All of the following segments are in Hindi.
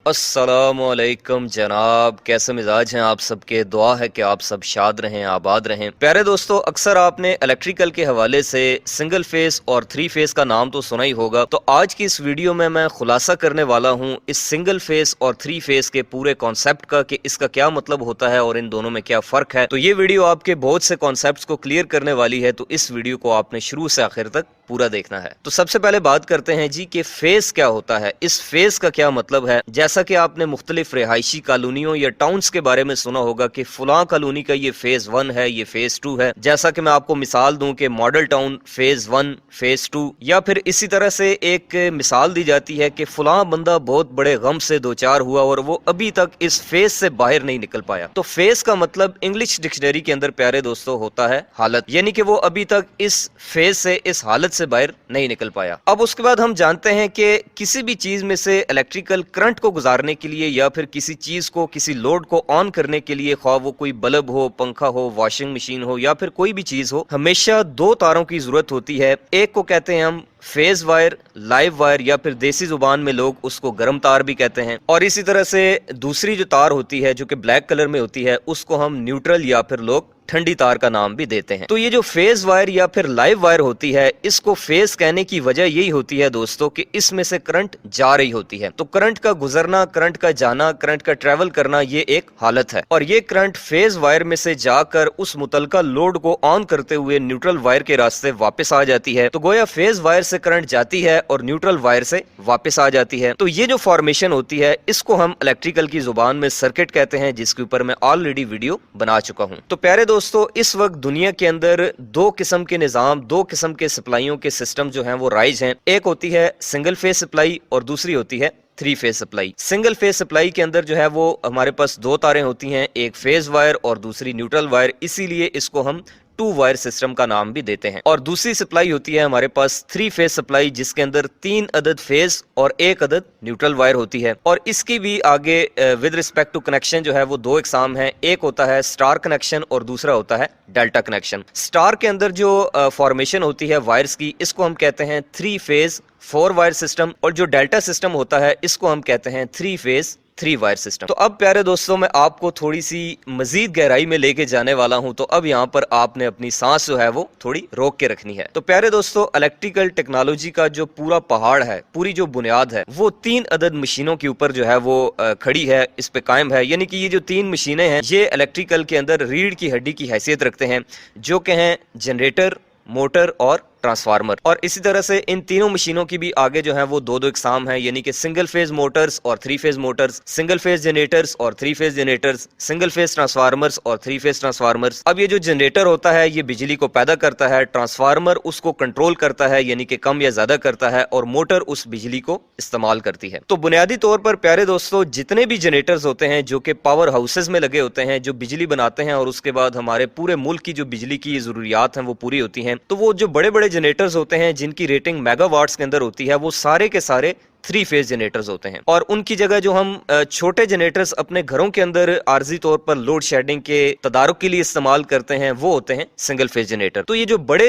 अस्सलामुअलैकुम जनाब, कैसे मिजाज हैं आप सबके। दुआ है कि आप सब शाद रहें, आबाद रहें। प्यारे दोस्तों, अक्सर आपने इलेक्ट्रिकल के हवाले से सिंगल फेस और थ्री फेस का नाम तो सुना ही होगा। तो आज की इस वीडियो में मैं खुलासा करने वाला हूं इस सिंगल फेस और थ्री फेस के पूरे कॉन्सेप्ट का कि इसका क्या मतलब होता है और इन दोनों में क्या फ़र्क है। तो ये वीडियो आपके बहुत से कॉन्सेप्ट को क्लियर करने वाली है, तो इस वीडियो को आपने शुरू से आखिर तक पूरा देखना है। तो सबसे पहले बात करते हैं जी कि फेस क्या होता है, इस फेस का क्या मतलब है। जैसा कि आपने मुख्तलिफ रिहायशी कॉलोनियों या टाउन्स के बारे में सुना होगा कि फुला कॉलोनी का ये फेज 1 है, ये फेज 2 है। जैसा कि मैं आपको मिसाल दूं कि मॉडल टाउन फेज 1 फेज 2, या फिर इसी तरह से एक मिसाल दी जाती है कि फुला बंदा बहुत बड़े गम से दो चार हुआ और वो अभी तक इस फेज से बाहर नहीं निकल पाया। तो फेस का मतलब इंग्लिश डिक्शनरी के अंदर प्यारे दोस्तों होता है हालत, यानी कि वो अभी तक इस फेज से, इस हालत से बाहर नहीं निकल पाया। अब उसके बाद हम जानते हैं कि किसी भी चीज में से इलेक्ट्रिकल करंट को गुजारने के लिए या फिर किसी चीज को, किसी लोड को ऑन करने के लिए, ख्वाह वो कोई बल्ब हो, पंखा हो, वॉशिंग मशीन हो या फिर कोई भी चीज हो, हमेशा दो तारों की जरूरत होती है। एक को कहते हैं हम फेज वायर, लाइव वायर, या फिर देसी जुबान में लोग उसको गर्म तार भी कहते हैं। और इसी तरह से दूसरी जो तार होती है जो कि ब्लैक कलर में होती है, उसको हम न्यूट्रल या फिर लोग ठंडी तार का नाम भी देते हैं। तो ये जो फेज वायर या फिर लाइव वायर होती है, इसको फेज कहने की वजह यही होती है दोस्तों कि इसमें से करंट जा रही होती है। तो करंट का गुजरना, करंट का जाना, करंट का ट्रेवल करना, ये एक हालत है। और ये करंट फेज वायर में से जाकर उस मुतलका लोड को ऑन करते हुए न्यूट्रल वायर के रास्ते वापस आ जाती है। तो गोया फेज वायर से करंट जाती है और न्यूट्रल वायर से वापस आ जाती है। तो ये जो फॉर्मेशन होती है, इसको हम इलेक्ट्रिकल की जुबान में सर्किट कहते हैं, जिसके ऊपर मैं ऑलरेडी वीडियो बना चुका हूं। तो प्यारे दोस्तों, इस वक्त दुनिया के अंदर दो किस्म के निजाम, दो किस्म के सप्लाइयों के सिस्टम जो हैं वो राइज हैं। एक होती है सिंगल फेज सप्लाई और दूसरी होती है three phase supply. Single phase supply के अंदर जो है वो हमारे पास दो तारें होती हैं, एक फेज वायर और दूसरी न्यूट्रल वायर, इसीलिए इसको हम टू वायर सिस्टम का नाम भी देते हैं। और दूसरी सप्लाई होती है हमारे पास थ्री फेज सप्लाई, जिसके अंदर 3 अदद फेज और 1 अदद न्यूट्रल वायर होती है। और इसकी भी आगे विद रिस्पेक्ट टू कनेक्शन जो है वो दो इकसाम है। एक होता है स्टार कनेक्शन और दूसरा होता है डेल्टा कनेक्शन। स्टार के अंदर जो फॉर्मेशन होती है वायर्स की, इसको हम कहते हैं 3 फेज 4 वायर सिस्टम, और जो डेल्टा सिस्टम होता है इसको हम कहते हैं 3 फेज 3 वायर सिस्टम। तो अब प्यारे दोस्तों, मैं आपको थोड़ी सी मजीद गहराई में लेके जाने वाला हूं। तो अब यहाँ पर आपने अपनी सांस जो है वो थोड़ी रोक के रखनी है। तो प्यारे दोस्तों, इलेक्ट्रिकल टेक्नोलॉजी का जो पूरा पहाड़ है, पूरी जो बुनियाद है, वो 3 अदद मशीनों के ऊपर जो है वो खड़ी है, इस पे कायम है। यानी कि ये जो 3 मशीनें हैं, ये इलेक्ट्रिकल के अंदर रीढ़ की हड्डी की हैसियत रखते हैं, जो कि हैं जनरेटर, मोटर और ट्रांसफार्मर। और इसी तरह से इन तीनों मशीनों की भी आगे जो है वो दो इकसाम है, यानी कि सिंगल फेज मोटर्स और 3 phase Motors, single phase generators और 3 phase generators, single phase transformers और 3 फेज ट्रांसफार्मर्स। अब ये जो जनरेटर होता है ये बिजली को पैदा करता है, ट्रांसफार्मर उसको कंट्रोल करता है, यानी कि कम या ज्यादा करता है, और मोटर उस बिजली को इस्तेमाल करती है। तो बुनियादी तौर पर प्यारे दोस्तों, जितने भी जनरेटर्स होते हैं जो कि पावर हाउसेज में लगे होते हैं, जो बिजली बनाते हैं और उसके बाद हमारे पूरे मुल्क की जो बिजली की जरूरियात हैं वो पूरी होती हैं, तो वो जो बड़े बड़े जनरेटर्स होते हैं जिनकी रेटिंग मेगावाट्स के अंदर होती है, वो सारे के सारे 3 फेज जनरेटर्स होते हैं। और उनकी जगह जो हम छोटे जनरेटर्स अपने घरों के अंदर आर्जी तौर पर लोड शेडिंग के तदारुक के लिए इस्तेमाल करते हैं, वो होते हैं सिंगल फेज जनरेटर। तो ये जो बड़े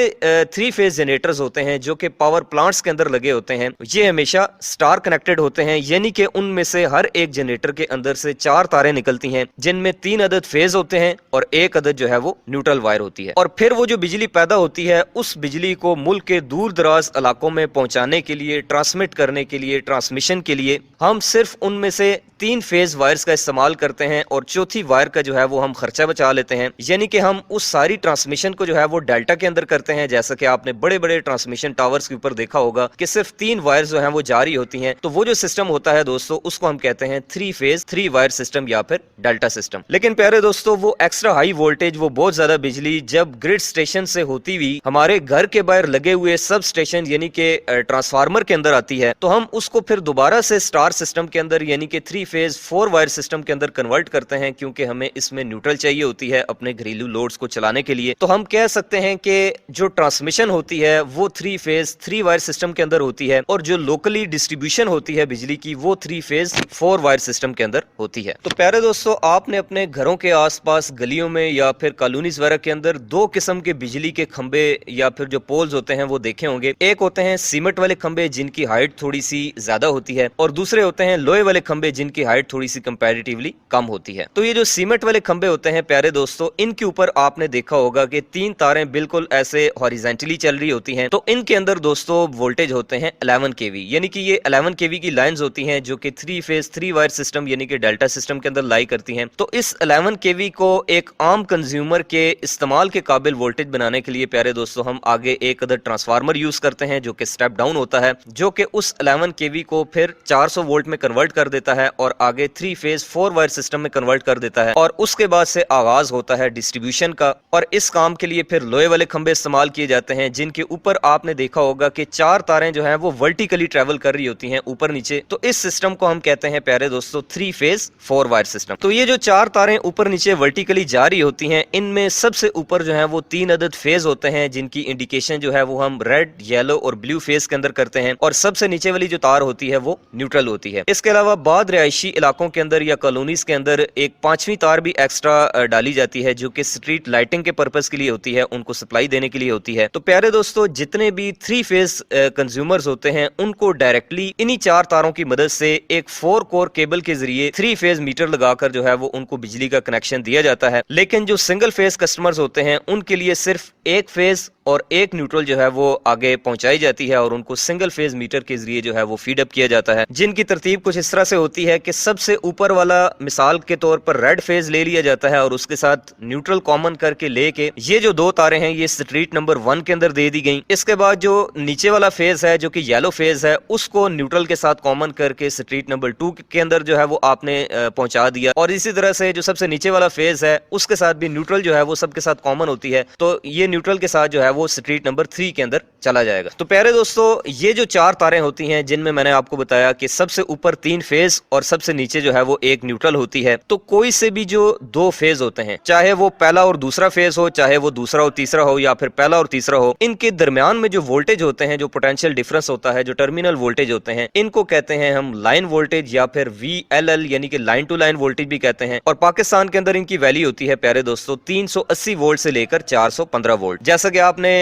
3 फेज जनरेटर्स होते हैं जो कि पावर प्लांट्स के अंदर लगे होते हैं, ये हमेशा स्टार कनेक्टेड होते हैं, यानी कि उनमें से हर एक जनरेटर के अंदर से 4 तारें निकलती हैं, जिनमें 3 अदद फेज होते हैं और 1 अदद जो है वो न्यूट्रल वायर होती है। और फिर वो जो बिजली पैदा होती है, उस बिजली को मुल्क के दूर दराज इलाकों में पहुंचाने के लिए, ट्रांसमिट करने के लिए, ट्रांसमिशन के लिए हम सिर्फ उनमें से 3 फेज वायर्स का इस्तेमाल करते हैं, और चौथी वायर का जो है वो हम खर्चा बचा लेते हैं। यानी कि हम उस सारी ट्रांसमिशन को जो है वो डेल्टा के अंदर करते हैं। जैसा कि आपने बड़े बड़े ट्रांसमिशन टावर्स के ऊपर देखा होगा कि सिर्फ 3 वायर्स जो है वो जारी होती हैं। तो वो जो सिस्टम होता है दोस्तों, उसको हम कहते हैं 3 फेज 3 वायर सिस्टम या फिर डेल्टा सिस्टम। लेकिन प्यारे दोस्तों, वो एक्स्ट्रा हाई वोल्टेज, वो बहुत ज्यादा बिजली जब ग्रिड स्टेशन से होती हुई हमारे घर के बाहर लगे हुए सब स्टेशन यानी कि ट्रांसफार्मर के अंदर आती है, तो हम उसको फिर दोबारा से स्टार सिस्टम के अंदर यानी कि 3 फेज 4 वायर सिस्टम के अंदर कन्वर्ट करते हैं, क्योंकि हमें इसमें न्यूट्रल चाहिए होती है अपने घरेलू लोड्स को चलाने के लिए। तो हम कह सकते हैं कि जो ट्रांसमिशन होती है वो 3 फेज 3 वायर सिस्टम के अंदर होती है, और जो लोकली डिस्ट्रीब्यूशन होती है बिजली की, वो 3 फेज 4 वायर सिस्टम के अंदर होती है। तो प्यारे दोस्तों, आपने अपने घरों के आसपास गलियों में या फिर कॉलोनीज वगैरह के अंदर 2 किस्म के बिजली के खंबे या फिर जो पोल्स होते हैं वो देखे होंगे। एक होते हैं सीमेंट वाले खंबे जिनकी हाइट थोड़ी सी ज्यादा होती है, और दूसरे होते हैं लोहे वाले खंबे जिनकी हाइट थोड़ी सी कंपैरेटिवली कम होती है। तो ये जो सीमेंट वाले खंबे होते हैं प्यारे दोस्तों, इनके ऊपर आपने देखा होगा कि 3 तारें बिल्कुल ऐसे हॉरिजेंटली चल रही होती हैं। तो इनके अंदर दोस्तों वोल्टेज होते हैं 11 केवी, यानी कि ये 11 केवी की लाइंस होती हैं जो कि 3 फेज 3 वायर सिस्टम यानी कि डेल्टा सिस्टम के अंदर लाई करती हैं। तो इस 11 केवी को एक आम कंज्यूमर के इस्तेमाल के काबिल वोल्टेज बनाने के लिए प्यारे दोस्तों हम आगे एक अदर ट्रांसफार्मर यूज करते हैं जो कि स्टेप डाउन होता है, जो कि उस 11 केवी को फिर 400 वोल्ट में कन्वर्ट कर देता है और आगे 3 फेज 4 वायर सिस्टम में कन्वर्ट कर देता है, और उसके बाद से आगाज होता है डिस्ट्रीब्यूशन का। और इस काम के लिए फिर लोहे वाले खंबे इस्तेमाल किए जाते हैं जिनके ऊपर आपने देखा होगा कि 4 तारें जो हैं वो वर्टिकली ट्रेवल कर रही होती हैं ऊपर नीचे। तो इस सिस्टम को हम कहते हैं प्यारे दोस्तों 3 फेज 4 वायर सिस्टम। तो ये जो 4 तारें ऊपर नीचे वर्टिकली जा रही होती हैं, इनमें सबसे ऊपर जो है वो 3 अदद फेज होते हैं जिनकी इंडिकेशन जो है वो हम रेड, येलो और ब्लू फेज के अंदर करते हैं, और सबसे नीचे वाली जो तार होती है वो न्यूट्रल होती है। इसके अलावा बाद रिहायशी इलाकों के अंदर या कॉलोनीज के अंदर एक 5वीं तार भी एक्स्ट्रा डाली जाती है जो कि स्ट्रीट लाइटिंग के पर्पस के लिए होती है, उनको सप्लाई देने के लिए होती है। तो प्यारे दोस्तों जितने भी 3 फेज कंज्यूमर्स होते हैं उनको डायरेक्टली इन्हीं 4 तारों की मदद से एक 4 कोर केबल के जरिए 3 फेज मीटर लगाकर जो है वो उनको बिजली का कनेक्शन दिया जाता है। लेकिन जो सिंगल फेज कस्टमर्स होते हैं उनके लिए सिर्फ एक फेज और एक न्यूट्रल जो है वो आगे पहुंचाई जाती है और उनको सिंगल फेज मीटर के जरिए जो है वो फीड अप किया जाता है, जिनकी तरतीब कुछ इस तरह से होती है कि सबसे ऊपर वाला मिसाल के तौर पर रेड फेज ले लिया जाता है और उसके साथ न्यूट्रल कॉमन करके लेके ये जो 2 तारें हैं ये स्ट्रीट नंबर 1 के अंदर दे दी गई। इसके बाद जो नीचे वाला फेज है जो कि येलो फेज है उसको न्यूट्रल के साथ कॉमन करके स्ट्रीट नंबर 2 के अंदर जो है वो आपने पहुंचा दिया, और इसी तरह से जो सबसे नीचे वाला फेज है उसके साथ भी न्यूट्रल जो है वो सबके साथ कॉमन होती है, तो ये न्यूट्रल के साथ जो है वो स्ट्रीट नंबर 3 के अंदर चला जाएगा। तो प्यारे दोस्तों ये जो 4 तारें होती हैं जिनमें मैंने आपको बताया कि सबसे ऊपर 3 फेज और सबसे नीचे जो है वो एक न्यूट्रल होती है, तो कोई से भी जो 2 फेज होते हैं, चाहे वो पहला और दूसरा फेज हो, चाहे वो दूसरा और तीसरा हो, या फिर पहला और तीसरा हो, इनके दरमियान में जो वोल्टेज होते हैं, जो पोटेंशियल डिफरेंस होता है, जो टर्मिनल वोल्टेज होते हैं, इनको कहते हैं हम लाइन वोल्टेज या फिर VLL यानी कि लाइन टू लाइन वोल्टेज भी कहते हैं। और पाकिस्तान के अंदर इनकी वैल्यू होती है प्यारे दोस्तों 380 वोल्ट से लेकर 415 वोल्ट। जैसा कि आपने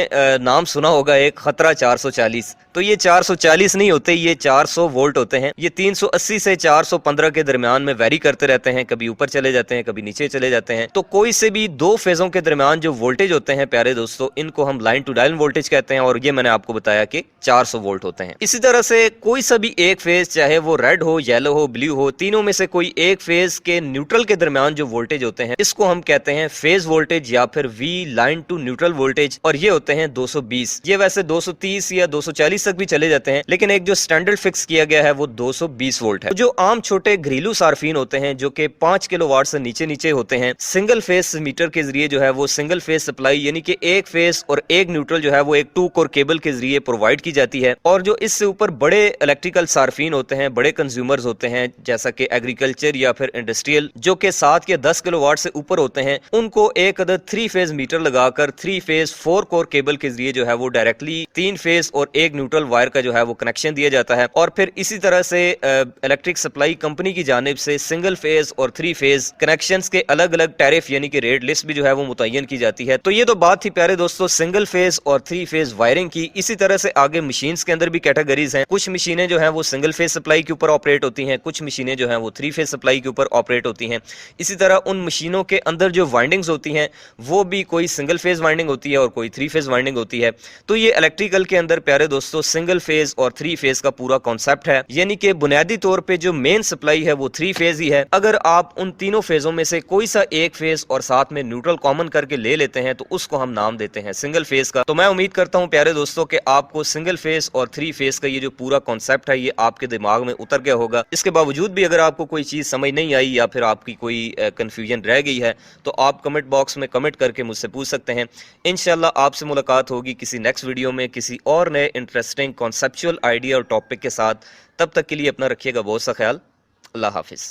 नाम सुना होगा एक खतरा 440, तो ये 440 नहीं होते, ये 400 वोल्ट होते हैं। ये 380 से 415 के दरमियान में वेरी करते रहते हैं, कभी ऊपर चले जाते हैं, कभी नीचे चले जाते हैं। तो कोई से भी 2 फेजों के दरमियान जो वोल्टेज होते हैं प्यारे दोस्तों, इनको हम लाइन टू लाइन वोल्टेज कहते हैं, और ये मैंने आपको बताया कि 400 वोल्ट होते हैं। इसी तरह से कोई सा भी एक फेज, चाहे वो रेड हो, येलो हो, ब्लू हो, तीनों में से कोई एक फेज के न्यूट्रल के दरमियान जो वोल्टेज होते हैं इसको हम कहते हैं फेज वोल्टेज या फिर V line to neutral voltage, और ये होते हैं 220। ये वैसे 230 या 240 तक भी चले जाते हैं, लेकिन एक जो स्टैंडर्ड फिक्स किया गया है वो 220 वोल्ट है। जो आम छोटे घरेलू सार्फिन होते हैं जो कि 5 किलोवाट से नीचे नीचे होते हैं, सिंगल फेज मीटर के जरिए जो है वो सिंगल फेज सप्लाई यानी कि एक फेज और एक न्यूट्रल जो है वो एक 2 कोर केबल के जरिए प्रोवाइड की जाती है। और जो इससे ऊपर बड़े इलेक्ट्रिकल सार्फिन होते हैं, बड़े कंज्यूमर्स होते हैं, जैसा कि एग्रीकल्चर या फिर इंडस्ट्रियल, जो कि 7 या 10 किलोवाट से ऊपर होते हैं, उनको एक अदद 3 फेज मीटर लगाकर 3 फेज 4 कोर केबल के जरिए जो है वो डायरेक्टली 3 फेज और एक न्यूट्रल वायर का जो है वो कनेक्शन दिया जाता है। और फिर इसी तरह से इलेक्ट्रिक सप्लाई कंपनी की जानिब से सिंगल फेज और 3 फेज कनेक्शंस के अलग अलग टैरिफ यानी कि रेट लिस्ट भी जो है वो मुतय्यन की जाती है। तो ये तो बात थी प्यारे दोस्तों सिंगल फेज और 3 फेज वायरिंग की। इसी तरह से आगे मशीन्स के अंदर भी कैटेगरीज हैं। कुछ मशीनें जो हैं वो सिंगल फेज सप्लाई के ऊपर ऑपरेट होती हैं, कुछ मशीनें जो हैं वो 3 फेज सप्लाई के ऊपर ऑपरेट होती हैं। इसी तरह उन मशीनों के अंदर जो वाइंडिंग्स होती हैं वो भी कोई सिंगल फेज वाइंडिंग होती है और कोई 3 फेज वाइंडिंग होती है। तो ये इलेक्ट्रिकल के अंदर प्यारे दोस्तों सिंगल फेज और 3 फेज का पूरा कॉन्सेप्ट है, यानी कि बुनियादी तौर पे जो मेन सप्लाई है वो 3 फेज ही है। अगर आप उन तीनों फेजों में से कोई सा एक फेज और साथ में न्यूट्रल कॉमन करके ले लेते हैं तो उसको हम नाम देते हैं सिंगल फेज का। तो मैं उम्मीद करता हूं प्यारे दोस्तों कि आपको सिंगल फेज और 3 फेज का ये जो पूरा कॉन्सेप्ट है ये आपके दिमाग में उतर गया होगा। इसके बावजूद भी अगर आपको कोई चीज समझ नहीं आई या फिर आपकी कोई कंफ्यूजन रह गई है तो आप कमेंट बॉक्स में कमेंट करके मुझसे पूछ सकते हैं। इंशाल्लाह आपसे मुलाकात होगी किसी नेक्स्ट वीडियो में किसी और नए इंटरेस्टिंग कॉन्सेप्चुअल आइडिया और टॉपिक के साथ। तब तक के लिए अपना रखिएगा बहुत सा ख्याल। अल्लाह हाफिज।